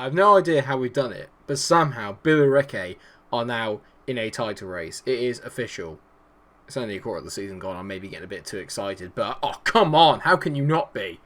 I have no idea how we've done it, but somehow Billericay are now in a title race. It is official. It's only a quarter of the season gone. I'm maybe getting a bit too excited, but oh, come on. How can you not be?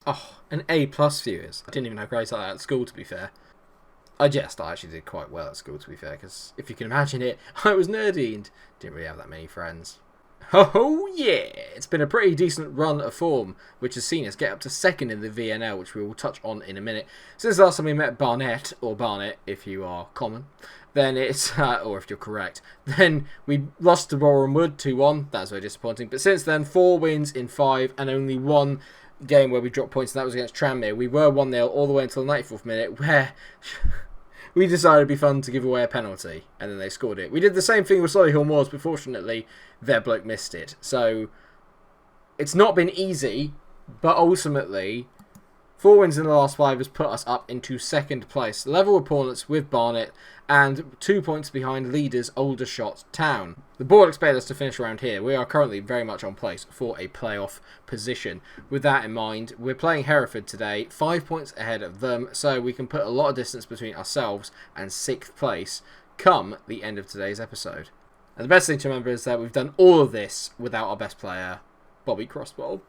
Oh, an A+ viewers. I didn't even have grades like that at school, to be fair. I actually did quite well at school, to be fair, because if you can imagine it, I was nerdy and didn't really have that many friends. Oh yeah! It's been a pretty decent run of form, which has seen us get up to second in the VNL, which we will touch on in a minute. Since last time we met Barnett, or Barnet if you are common, then it's, or if you're correct, then we lost to Boreham Wood 2-1. That's very disappointing. But since then, 4 wins in 5 and only 1 game where we dropped points, and that was against Tranmere. We were 1-0 all the way until the 94th minute, where we decided it'd be fun to give away a penalty, and then they scored it. We did the same thing with Solihull Moors, but fortunately, their bloke missed it. So, it's not been easy, but ultimately, 4 wins in the last 5 has put us up into second place. Level opponents with Barnet, and 2 points behind leaders Aldershot Town. The board expect us to finish around here. We are currently very much on place for a playoff position. With that in mind, we're playing Hereford today, 5 points ahead of them, so we can put a lot of distance between ourselves and 6th place come the end of today's episode. And the best thing to remember is that we've done all of this without our best player, Bobby Crossbowl.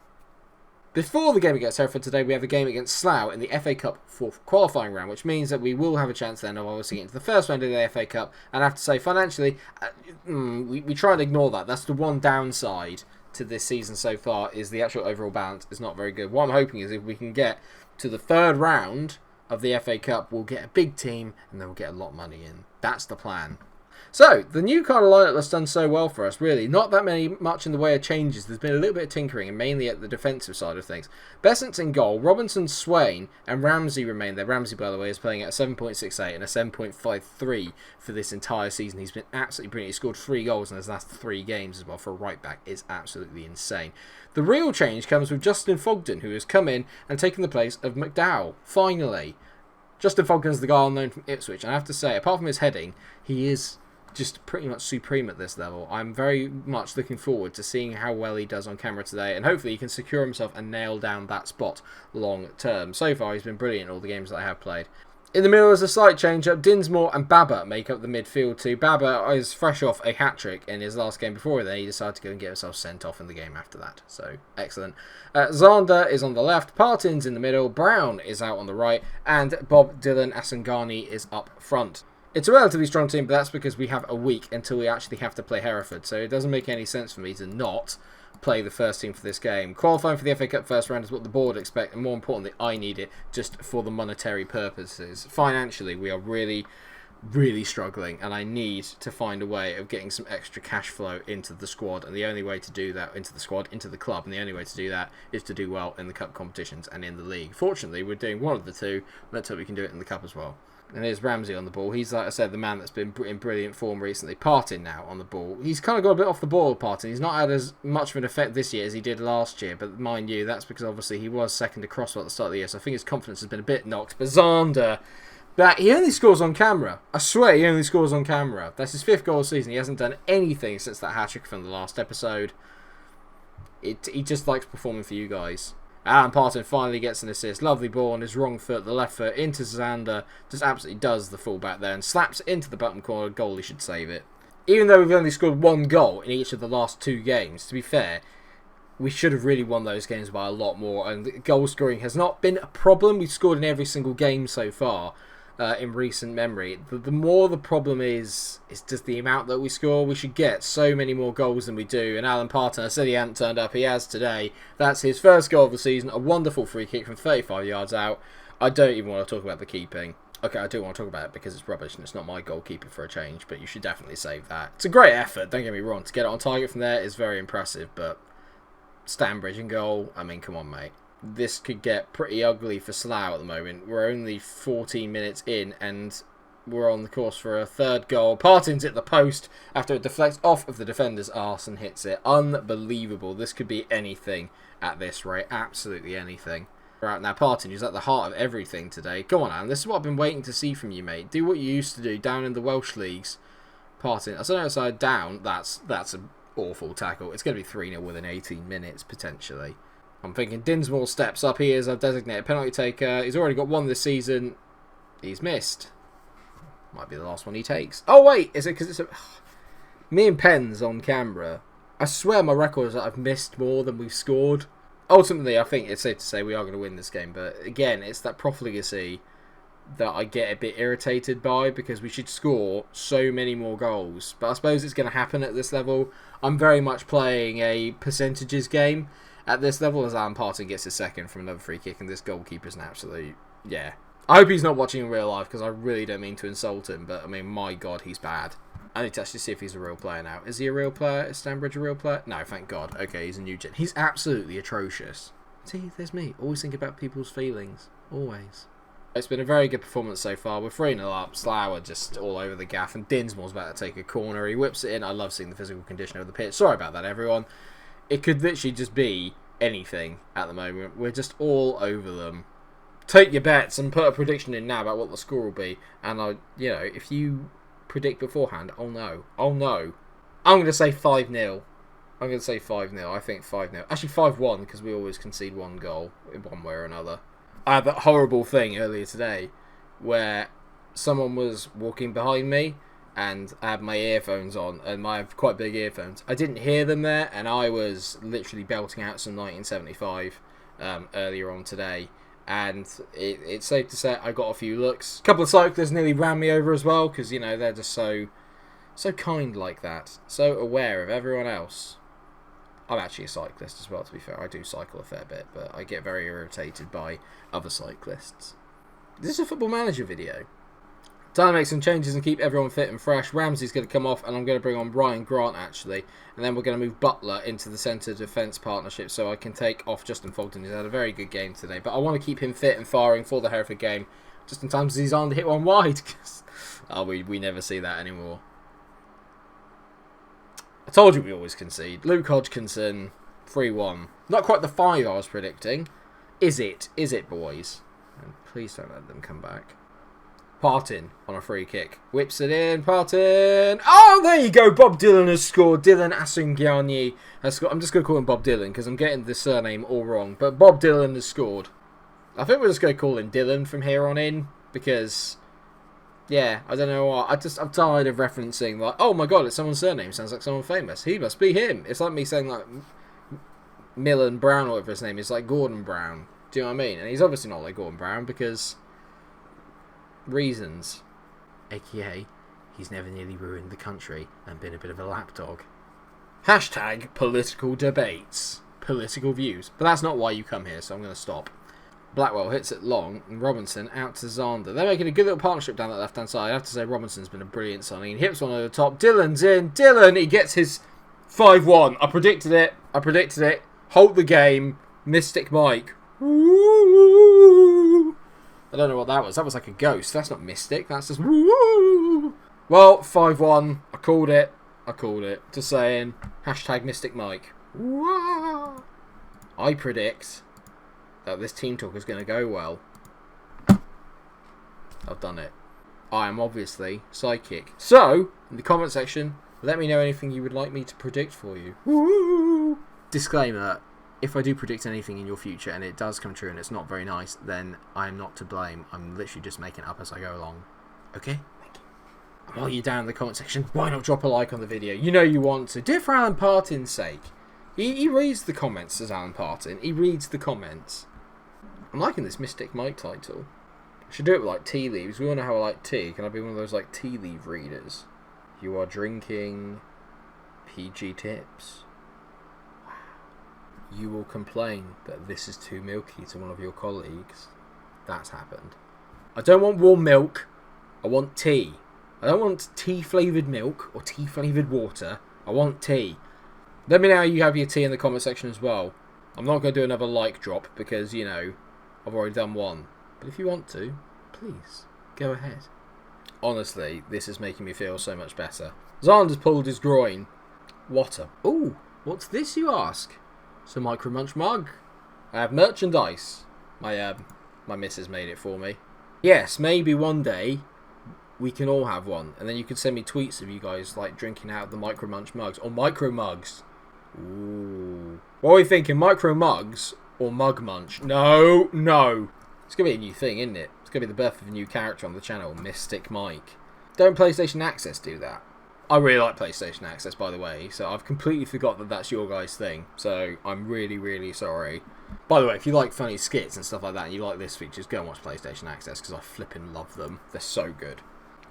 Before the game against Hereford today, we have a game against Slough in the FA Cup 4th qualifying round, which means that we will have a chance then of obviously getting to the first round of the FA Cup. And I have to say, financially, we try and ignore that. That's the one downside to this season so far, is the actual overall balance is not very good. What I'm hoping is if we can get to the 3rd round of the FA Cup, we'll get a big team and then we'll get a lot of money in. That's the plan. So, the new kind of lineup that's done so well for us, really. Not that much in the way of changes. There's been a little bit of tinkering, and mainly at the defensive side of things. Besant's in goal, Robinson, Swain, and Ramsey remain there. Ramsey, by the way, is playing at a 7.68 and a 7.53 for this entire season. He's been absolutely brilliant. He scored 3 goals in his last 3 games as well for a right-back. It's absolutely insane. The real change comes with Justin Fogden, who has come in and taken the place of McDowell, finally. Justin Fogden's the guy known from Ipswich, and I have to say, apart from his heading, he is just pretty much supreme at this level. I'm very much looking forward to seeing how well he does on camera today, and hopefully he can secure himself and nail down that spot long term. So far he's been brilliant in all the games that I have played. In the middle is a slight change up. Dinsmore and Baba make up the midfield too. Baba is fresh off a hat-trick in his last game before, then he decided to go and get himself sent off in the game after that. So, excellent. Zander is on the left, Partin's in the middle, Brown is out on the right, and Bob Dylan Asangani is up front. It's a relatively strong team, but that's because we have a week until we actually have to play Hereford, so it doesn't make any sense for me to not play the first team for this game. Qualifying for the FA Cup first round is what the board expect, and more importantly, I need it just for the monetary purposes. Financially, we are really, really struggling, and I need to find a way of getting some extra cash flow into the squad, and the only way to do that, into the club, and the only way to do that is to do well in the cup competitions and in the league. Fortunately, we're doing one of the two. Let's hope we can do it in the cup as well. And here's Ramsey on the ball. He's, like I said, the man that's been in brilliant form recently. Partin now on the ball. He's kind of got a bit off the ball, Partin. He's not had as much of an effect this year as he did last year. But mind you, that's because obviously he was second to Crosswell at the start of the year. So I think his confidence has been a bit knocked. But Zander, he only scores on camera. I swear he only scores on camera. That's his 5th goal of the season. He hasn't done anything since that hat-trick from the last episode. He just likes performing for you guys. Alan Parton finally gets an assist. Lovely ball on his wrong foot, the left foot, into Zander. Just absolutely does the fullback there and slaps it into the bottom corner. Goalie should save it. Even though we've only scored 1 goal in each of the last 2 games, to be fair, we should have really won those games by a lot more. And goal scoring has not been a problem. We've scored in every single game so far in recent memory. The more the problem is just the amount that we score. We should get so many more goals than we do. And Alan Parton, I said he hadn't turned up. He has today. That's his first goal of the season. A wonderful free kick from 35 yards out. I don't even want to talk about the keeping. Okay, I do want to talk about it because it's rubbish and it's not my goalkeeper for a change, but you should definitely save that. It's a great effort, don't get me wrong. To get it on target from there is very impressive, but Stanbridge in goal, I mean, come on, mate. This could get pretty ugly for Slough at the moment. We're only 14 minutes in, and we're on the course for a third goal. Partin's hit the post after it deflects off of the defender's arse and hits it. Unbelievable. This could be anything at this rate. Absolutely anything. Right, now Partin, who's at the heart of everything today. Go on, Alan. This is what I've been waiting to see from you, mate. Do what you used to do down in the Welsh leagues. Partin, I said outside down. That's an awful tackle. It's going to be 3-0 within 18 minutes, potentially. I'm thinking Dinsmore steps up. He is a designated penalty taker. He's already got one this season. He's missed. Might be the last one he takes. Oh, wait. Is it because it's a... Me and Pens on camera. I swear my record is that I've missed more than we've scored. Ultimately, I think it's safe to say we are going to win this game. But again, it's that profligacy that I get a bit irritated by because we should score so many more goals. But I suppose it's going to happen at this level. I'm very much playing a percentages game at this level as Alan Partin gets his second from another free kick. And this goalkeeper's an absolute... Yeah. I hope he's not watching in real life because I really don't mean to insult him. But, I mean, my God, he's bad. I need to actually see if he's a real player now. Is he a real player? Is Stanbridge a real player? No, thank God. Okay, he's a new gen. He's absolutely atrocious. See, there's me. Always think about people's feelings. Always. It's been a very good performance so far. We're 3-0 up. Slough just all over the gaff. And Dinsmore's about to take a corner. He whips it in. I love seeing the physical condition of the pitch. Sorry about that, everyone. It could literally just be anything at the moment. We're just all over them. Take your bets and put a prediction in now about what the score will be. And, if you... predict beforehand. Oh no. I'm going to say 5-0. I think 5-0. Actually 5-1 because we always concede one goal in one way or another. I had that horrible thing earlier today where someone was walking behind me and I had my earphones on and I have quite big earphones. I didn't hear them there and I was literally belting out some 1975 earlier on today. And it's safe to say I got a few looks. A couple of cyclists nearly ran me over as well because, they're just so kind like that. So aware of everyone else. I'm actually a cyclist as well, to be fair. I do cycle a fair bit, but I get very irritated by other cyclists. This is a Football Manager video. Time to make some changes and keep everyone fit and fresh. Ramsey's going to come off and I'm going to bring on Ryan Grant actually. And then we're going to move Butler into the centre defence partnership so I can take off Justin Fulton. He's had a very good game today. But I want to keep him fit and firing for the Hereford game. Just in time as he's on to hit one wide. we never see that anymore. I told you we always concede. Luke Hodgkinson, 3-1. Not quite the 5 I was predicting. Is it? Is it, boys? And please don't let them come back. Partin on a free kick. Whips it in. Partin. Oh, there you go. Bob Dylan has scored. Dylan Asungiani has scored. I'm just going to call him Bob Dylan because I'm getting the surname all wrong. But Bob Dylan has scored. I think we're just going to call him Dylan from here on in because, yeah, I don't know what. I'm tired of referencing like, oh my God, it's someone's surname. Sounds like someone famous. He must be him. It's like me saying like Millen Brown or whatever his name is, like Gordon Brown. Do you know what I mean? And he's obviously not like Gordon Brown because... reasons, aka he's never nearly ruined the country and been a bit of a lapdog. Hashtag political debates, political views, but that's not why you come here, so I'm going to stop. Blackwell hits it long and Robinson out to Zander. They're making a good little partnership down that left hand side. I have to say Robinson's been a brilliant signing. He hips one over the top. Dylan's in. Dylan, he gets his 5-1. I predicted it. Halt the game. Mystic Mike. Woo! I don't know what that was. That was like a ghost. That's not Mystic. That's just woo. Well, 5-1. I called it. Just saying. Hashtag Mystic Mike. Woo! I predict that this team talk is going to go well. I've done it. I am obviously psychic. So, in the comment section, let me know anything you would like me to predict for you. Woo! Disclaimer. If I do predict anything in your future and it does come true and it's not very nice, then I am not to blame. I'm literally just making it up as I go along. Okay? Thank you. And while you're down in the comment section, why not drop a like on the video? You know you want to. Do it for Alan Partin's sake. He reads the comments as Alan Partin. He reads the comments. I'm liking this Mystic Mike title. I should do it with like tea leaves. We all know how I like tea. Can I be one of those like tea leaf readers? You are drinking PG tips. You will complain that this is too milky to one of your colleagues. That's happened. I don't want warm milk. I want tea. I don't want tea flavoured milk or tea flavoured water. I want tea. Let me know how you have your tea in the comment section as well. I'm not going to do another like drop because, you know, I've already done one. But if you want to, please, go ahead. Honestly, this is making me feel so much better. Xander's pulled his groin. Ooh, what's this, you ask? It's a MikeRo Munch mug. I have merchandise. My missus made it for me. Yes, maybe one day we can all have one, and then you can send me tweets of you guys like drinking out of the MikeRo Munch mugs or MikeRo mugs. Ooh. What are we thinking, MikeRo mugs or Mug Munch? No. It's gonna be a new thing, isn't it? It's gonna be the birth of a new character on the channel, Mystic Mike. Don't PlayStation Access do that? I really like PlayStation Access, by the way, so I've completely forgot that that's your guys' thing, so I'm really, really sorry. By the way, if you like funny skits and stuff like that, and you like this feature, just go and watch PlayStation Access, because I flipping love them. They're so good.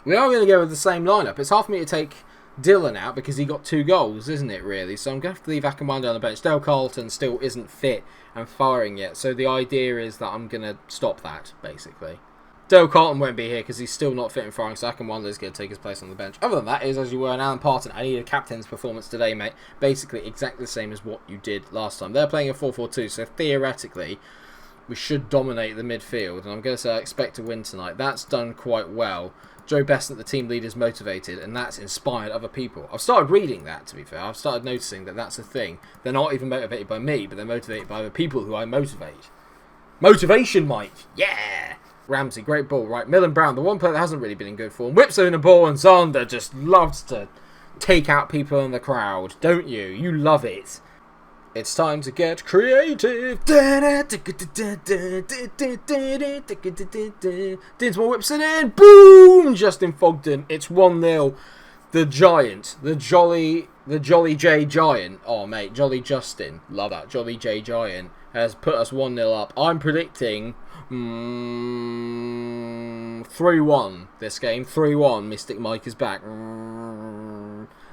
We are going to go with the same lineup. It's hard for me to take Dylan out, because he got 2 goals, isn't it, really? So I'm going to have to leave Akinwande on the bench. Dale Carlton still isn't fit and firing yet, so the idea is that I'm going to stop that, basically. Dale Carlton won't be here because he's still not fit and firing, so Akinwande is going to take his place on the bench. Other than that, is as you were, and Alan Parton, I need a captain's performance today, mate. Basically, exactly the same as what you did last time. They're playing a 4-4-2, so theoretically, we should dominate the midfield. And I'm going to say I expect to win tonight. That's done quite well. Joe Besant, the team leader, is motivated, and that's inspired other people. I've started reading that, to be fair. I've started noticing that that's a thing. They're not even motivated by me, but they're motivated by the people who I motivate. Motivation, Mike! Yeah! Ramsey, great ball, right? Millen Brown, the one player that hasn't really been in good form, whips in a ball, and Xander just loves to take out people in the crowd, don't you? You love it. It's time to get creative. Dinsmore whips it in. Boom! Justin Fogden. It's 1-0. The Giant, the Jolly J Giant. Oh, mate, Jolly Justin. Love that. Jolly J Giant has put us 1-0 up. I'm predicting 3-1 this game. 3-1. Mystic Mike is back.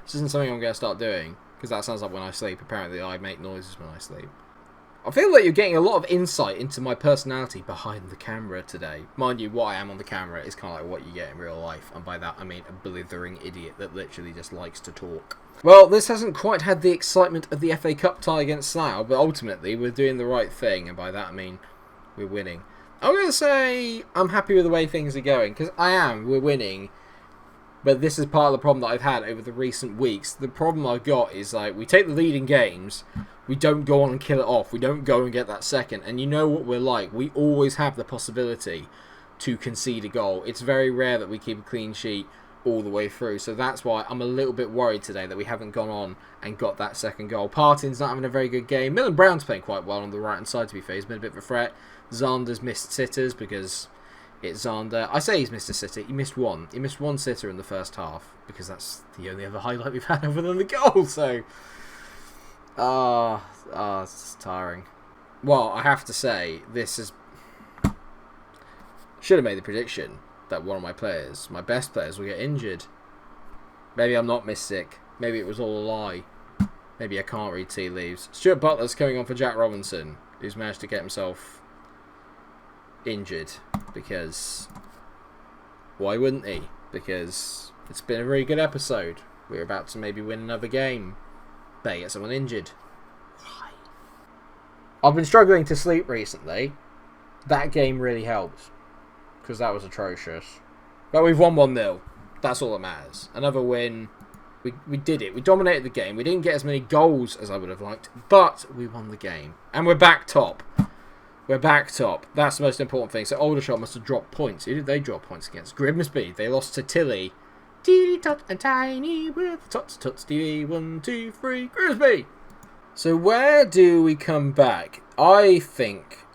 This isn't something I'm going to start doing, because that sounds like when I sleep. Apparently I make noises when I sleep. I feel like you're getting a lot of insight into my personality behind the camera today. Mind you, what I am on the camera is kind of like what you get in real life, and by that I mean a blithering idiot that literally just likes to talk. Well, this hasn't quite had the excitement of the FA Cup tie against Slough, but ultimately we're doing the right thing, and by that I mean we're winning. I'm going to say I'm happy with the way things are going, because I am. We're winning. But this is part of the problem that I've had over the recent weeks. The problem I've got is, like, we take the lead in games, we don't go on and kill it off, we don't go and get that second, and you know what we're like. We always have the possibility to concede a goal. It's very rare that we keep a clean sheet all the way through, so that's why I'm a little bit worried today that we haven't gone on and got that second goal. Parton's not having a very good game. Millen Brown's playing quite well on the right-hand side, to be fair. He's been a bit of a threat. Xander's missed sitters because it's Xander. I say he's missed a sitter. He missed one. He missed one sitter in the first half, because that's the only other highlight we've had other than the goal. So, it's tiring. Well, I have to say, this is... Should have made the prediction that one of my players, my best players, will get injured. Maybe I'm not mystic. Maybe it was all a lie. Maybe I can't read tea leaves. Stuart Butler's coming on for Jack Robinson, who's managed to get himself injured, because why wouldn't he? Because it's been a very good episode. We're about to maybe win another game. Better get someone injured. Why? I've been struggling to sleep recently. That game really helped, because that was atrocious. But we've won 1-0. That's all that matters. Another win. We did it. We dominated the game. We didn't get as many goals as I would have liked, but we won the game. And we're back top. We're back top. That's the most important thing. So Aldershot must have dropped points. Who did they drop points against? Grimsby. They lost to Tilly. Teeny tot and tiny with tots tots TV. 1, 2, 3. Grimsby. So where do we come back? I think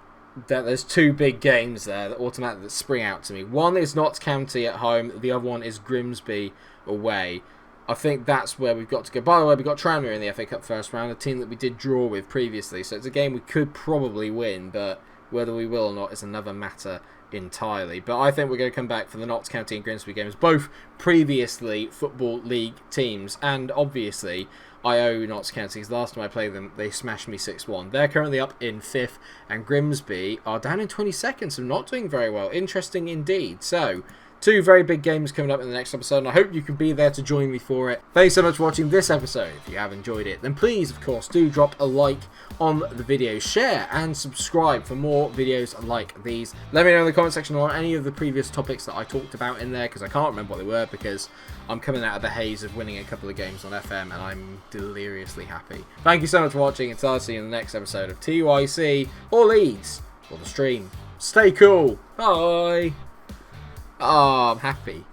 that there's 2 big games there that automatically spring out to me. One is Notts County at home. The other one is Grimsby away. I think that's where we've got to go. By the way, we got Tranmere in the FA Cup first round, a team that we did draw with previously, so it's a game we could probably win, but whether we will or not is another matter entirely. But I think we're going to come back for the Notts County and Grimsby games, both previously Football League teams, and obviously I owe Notts County, because last time I played them, they smashed me 6-1. They're currently up in 5th, and Grimsby are down in 22nd, so not doing very well. Interesting indeed. So, 2 very big games coming up in the next episode, and I hope you can be there to join me for it. Thanks so much for watching this episode. If you have enjoyed it, then please, of course, do drop a like on the video, share and subscribe for more videos like these. Let me know in the comment section on any of the previous topics that I talked about in there, because I can't remember what they were, because I'm coming out of the haze of winning a couple of games on FM, and I'm deliriously happy. Thank you so much for watching, and I'll see you in the next episode of TYC, or Leeds, or the stream. Stay cool. Bye. Oh, I'm happy.